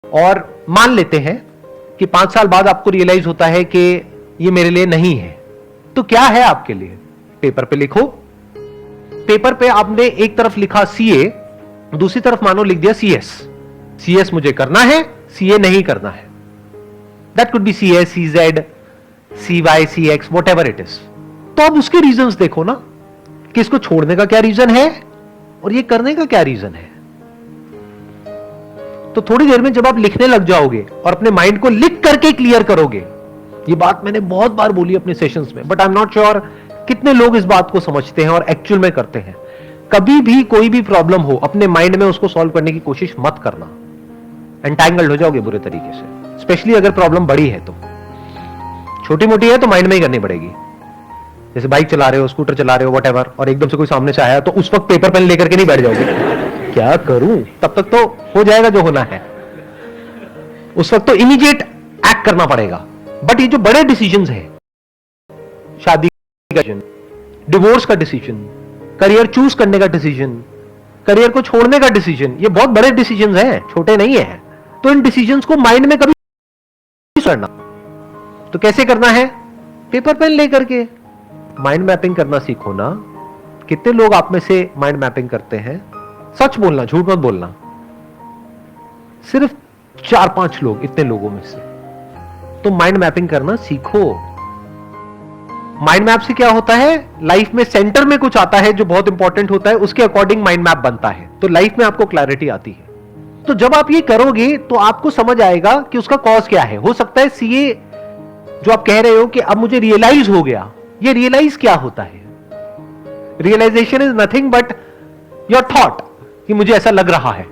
और मान लेते हैं कि 5 साल बाद आपको रियलाइज होता है कि ये मेरे लिए नहीं है, तो क्या है आपके लिए? पेपर पे लिखो। पेपर पे आपने एक तरफ लिखा सीए, दूसरी तरफ मानो लिख दिया सीएस। सीएस मुझे करना है, सीए नहीं करना है। That could be CS, CZ, CY, CX, whatever it is. तो अब उसके रीजंस देखो ना कि इसको छोड़ने का क्या रीजन है और ये करने का क्या रीजन है। तो थोड़ी देर में जब आप लिखने लग जाओगे और अपने माइंड को लिख करके क्लियर करोगे, ये बात मैंने बहुत बार बोली अपने सेशंस में, but I am not sure कितने लोग इस बात को समझते हैं और एक्चुअल में करते हैं। कभी भी कोई भी प्रॉब्लम हो, अपने माइंड में उसको सॉल्व करने की कोशिश मत करना, एंटैंगल्ड हो जाओगे बुरे तरीके से। स्पेशली अगर प्रॉब्लम बड़ी है तो, छोटी मोटी है तो माइंड में ही करनी पड़ेगी। जैसे बाइक चला रहे हो, स्कूटर चला रहे हो, व्हाटएवर, और एकदम से कोई सामने से आया तो उस वक्त पेपर पेन लेकर के नहीं बैठ जाओगे, क्या करूं, तब तक तो हो जाएगा जो होना है। उस वक्त तो इमीडिएट एक्ट करना पड़ेगा। बट ये जो बड़े डिसीजंस हैं, शादी का डिसीजन, डिवोर्स का डिसीजन, करियर चूज करने का डिसीजन, करियर को छोड़ने का डिसीजन, ये बहुत बड़े डिसीजंस हैं, छोटे नहीं है। तो इन डिसीजंस को माइंड में कभी करना, तो कैसे करना है? पेपर पेन लेकर के माइंड मैपिंग करना सीखो ना। कितने लोग आप में से माइंड मैपिंग करते हैं? सच बोलना, झूठ मत बोलना। सिर्फ 4-5 लोग, इतने लोगों में से। तो माइंड मैपिंग करना सीखो। माइंड मैप से क्या होता है, लाइफ में सेंटर में कुछ आता है जो बहुत इंपॉर्टेंट होता है, उसके अकॉर्डिंग माइंड मैप बनता है, तो लाइफ में आपको क्लैरिटी आती है। तो जब आप ये करोगे तो आपको समझ आएगा कि उसका कॉज क्या है। हो सकता है सीए जो आप कह रहे हो कि अब मुझे रियलाइज हो गया, ये रियलाइज क्या होता है? Realisation is nothing but your thought, कि मुझे ऐसा लग रहा है।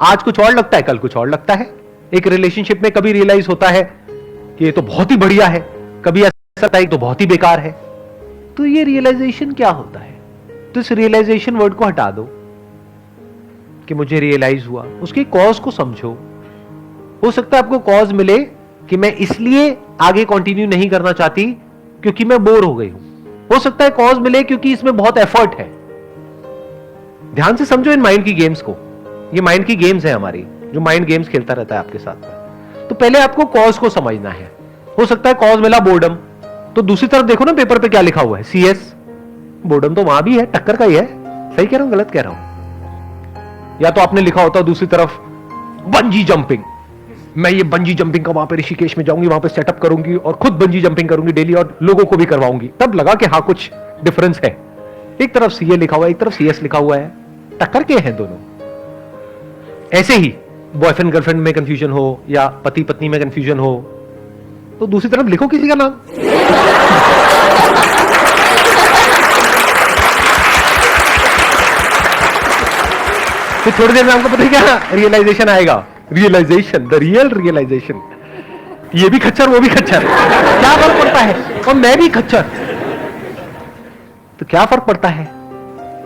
आज कुछ और लगता है, कल कुछ और लगता है। एक रिलेशनशिप में कभी रियलाइज होता है कि ये तो बहुत ही बढ़िया है, कभी ऐसा लगता है तो बहुत ही बेकार है। तो ये रियलाइजेशन क्या होता है? तो इस रियलाइजेशन वर्ड को हटा दो कि मुझे रियलाइज हुआ, उसके कॉज को समझो। हो सकता है आपको कॉज मिले कि मैं इसलिए आगे कंटिन्यू नहीं करना चाहती क्योंकि मैं बोर हो गई हूं। हो सकता है कॉज मिले क्योंकि इसमें बहुत एफर्ट है। ध्यान से समझो इन माइंड की गेम्स को। ये माइंड की गेम्स है हमारी, जो माइंड गेम्स खेलता रहता है आपके साथ में। तो पहले आपको कॉज को समझना है। हो सकता है कॉज मिला बोर्डम, तो दूसरी तरफ देखो ना पेपर पे क्या लिखा हुआ है, सीएस। बोर्डम तो वहां भी है, टक्कर का ही है। सही कह रहा हूं, गलत कह रहा हूं? या तो आपने लिखा होता दूसरी तरफ बंजी जंपिंग, मैं ये बंजी जंपिंग का वहां पे ऋषिकेश में जाऊंगी, वहां पे सेटअप करूंगी और खुद बंजी जंपिंग करूंगी डेली और लोगों को भी करवाऊंगी। तब लगा कि हाँ कुछ डिफरेंस है। एक तरफ सीए लिखा हुआ है, एक तरफ सीएस लिखा हुआ है, टक्कर के हैं दोनों। ऐसे ही बॉयफ्रेंड गर्लफ्रेंड में कंफ्यूजन हो या पति पत्नी में कंफ्यूजन हो, तो दूसरी तरफ लिखो किसी का नाम। फिर थोड़ी देर में आपको पता है क्या रियलाइजेशन आएगा। रियलाइजेशन, द रियल रियलाइजेशन, ये भी खच्चर वो भी खच्चर, क्या फर्क पड़ता है? और मैं भी खच्चर, तो क्या फर्क पड़ता है?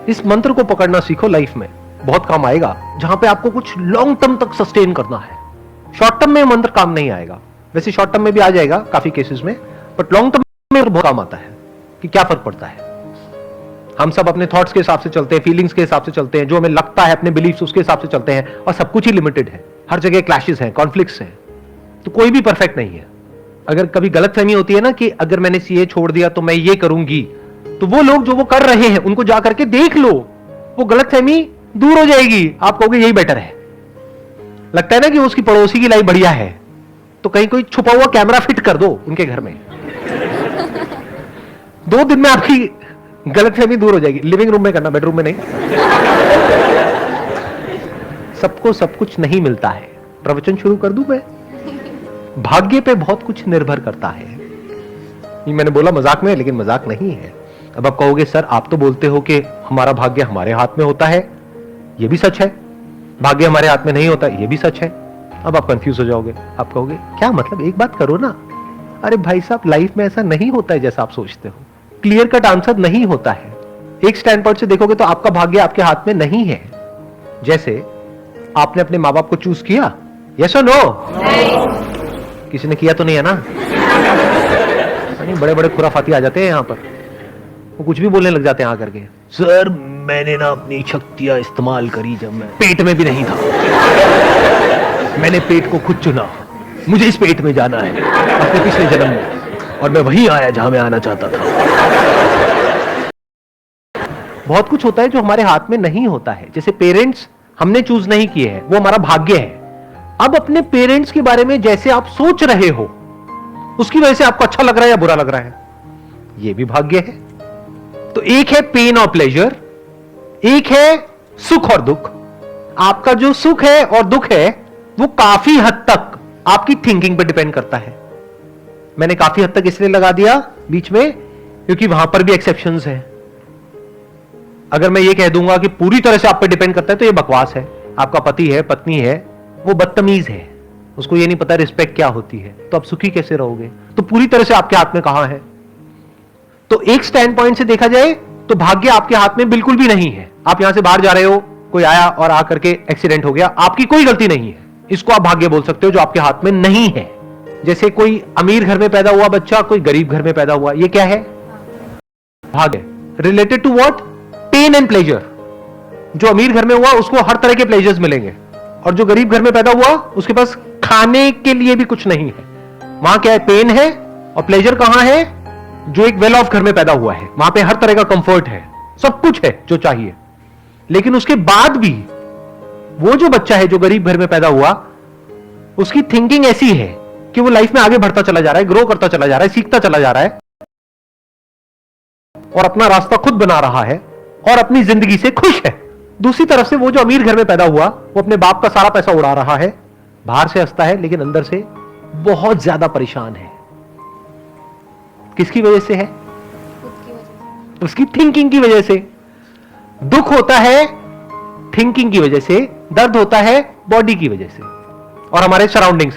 इस मंत्र को पकड़ना सीखो, लाइफ में बहुत काम आएगा। जहां पे आपको कुछ लॉन्ग टर्म तक सस्टेन करना है। शॉर्ट टर्म में मंत्र काम नहीं आएगा, वैसे शॉर्ट टर्म में भी आ जाएगा काफी केसेस में, बट लॉन्ग टर्म में बहुत काम आता है कि क्या फर्क पड़ता है। हम सब अपने थॉट्स के हिसाब से चलते हैं, फीलिंग्स के हिसाब से चलते हैं, जो हमें लगता है अपने बिलीफ्स उसके हिसाब से चलते हैं, और सब कुछ ही लिमिटेड है। हर जगह क्लैशेस हैं, कॉन्फ्लिक्ट्स हैं, तो कोई भी परफेक्ट नहीं है। अगर कभी गलतफहमी होती है ना कि अगर मैंने सीए छोड़ दिया तो मैं ये करूंगी, तो वो लोग जो वो कर रहे हैं उनको जाकर के देख लो, वो गलतफहमी दूर हो जाएगी। आप कहोगे यही बेटर है। लगता है ना कि उसकी पड़ोसी की लाइफ बढ़िया है, तो कहीं कोई छुपा हुआ कैमरा फिट कर दो उनके घर में। 2 दिन में आपकी गलतफहमी दूर हो जाएगी। लिविंग रूम में करना, बेडरूम में नहीं। सबको सब कुछ नहीं मिलता है। प्रवचन शुरू कर दूं मैं? भाग्य पे बहुत कुछ निर्भर करता है। ये मैंने बोला मजाक में, लेकिन मजाक नहीं है। अब आप कहोगे सर आप तो बोलते हो कि हमारा भाग्य हमारे हाथ में होता है, ये भी सच है। भाग्य हमारे हाथ में नहीं होता, ये भी सच है। अब आप कंफ्यूज हो जाओगे, आप कहोगे क्या मतलब, एक बात करो ना। अरे भाई साहब, लाइफ में ऐसा नहीं होता है जैसा आप सोचते हो। क्लियर कट आंसर नहीं होता है। एक स्टैंड पॉइंट से देखोगे तो आपका भाग्य आपके हाथ में नहीं है। जैसे आपने अपने माँ बाप को चूज किया, यस और नो? किसी ने किया तो नहीं है ना? बड़े बड़े खुराफाती आ जाते हैं यहाँ पर, वो कुछ भी बोलने लग जाते हैं आकर के। सर मैंने ना अपनी शक्तियां इस्तेमाल करी जब मैं पेट में भी नहीं था। मैंने पेट को खुद चुना, मुझे इस पेट में जाना है अपने पिछले जन्म में, और मैं वहीं आया जहां मैं आना चाहता था। बहुत कुछ होता है जो हमारे हाथ में नहीं होता है। जैसे पेरेंट्स हमने चूज नहीं किए हैं, वो हमारा भाग्य है। अब अपने पेरेंट्स के बारे में जैसे आप सोच रहे हो, उसकी वजह से आपको अच्छा लग रहा है या बुरा लग रहा है, यह भी भाग्य है। तो एक है पेन और प्लेजर, एक है सुख और दुख। आपका जो सुख है और दुख है वो काफी हद तक आपकी थिंकिंग पर डिपेंड करता है। मैंने काफी हद तक इसलिए लगा दिया बीच में क्योंकि वहां पर भी एक्सेप्शंस हैं। अगर मैं ये कह दूंगा कि पूरी तरह से आप पे डिपेंड करता है तो ये बकवास है। आपका पति है, पत्नी है, वो बदतमीज है, उसको ये नहीं पता रिस्पेक्ट क्या होती है, तो आप सुखी कैसे रहोगे? तो पूरी तरह से आपके हाथ में कहां है? तो एक स्टैंड पॉइंट से देखा जाए तो भाग्य आपके हाथ में बिल्कुल भी नहीं है। आप यहां से बाहर जा रहे हो, कोई आया और आकर के एक्सीडेंट हो गया, आपकी कोई गलती नहीं है, इसको आप भाग्य बोल सकते हो जो आपके हाथ में नहीं है। जैसे कोई अमीर घर में पैदा हुआ बच्चा, कोई गरीब घर में पैदा हुआ, ये क्या है? भाग्य। Related to what? Pain and pleasure. जो अमीर घर में हुआ उसको हर तरह के प्लेजर्स मिलेंगे, और जो गरीब घर में पैदा हुआ उसके पास खाने के लिए भी कुछ नहीं है। वहां क्या है? पेन है। और प्लेजर कहां है? जो एक वेल ऑफ घर में पैदा हुआ है, वहां पे हर तरह का कंफर्ट है, सब कुछ है जो चाहिए। लेकिन उसके बाद भी वो जो बच्चा है जो गरीब घर में पैदा हुआ, उसकी थिंकिंग ऐसी है कि वो लाइफ में आगे बढ़ता चला जा रहा है, ग्रो करता चला जा रहा है, सीखता चला जा रहा है, और अपना रास्ता खुद बना रहा है और अपनी जिंदगी से खुश है। दूसरी तरफ से वो जो अमीर घर में पैदा हुआ, वो अपने बाप का सारा पैसा उड़ा रहा है, बाहर से हंसता है लेकिन अंदर से बहुत ज्यादा परेशान है। किसकी वजह से है? उसकी थिंकिंग की वजह से। दुख होता है थिंकिंग की वजह से, दर्द होता है बॉडी की वजह से और हमारे सराउंडिंग्स की।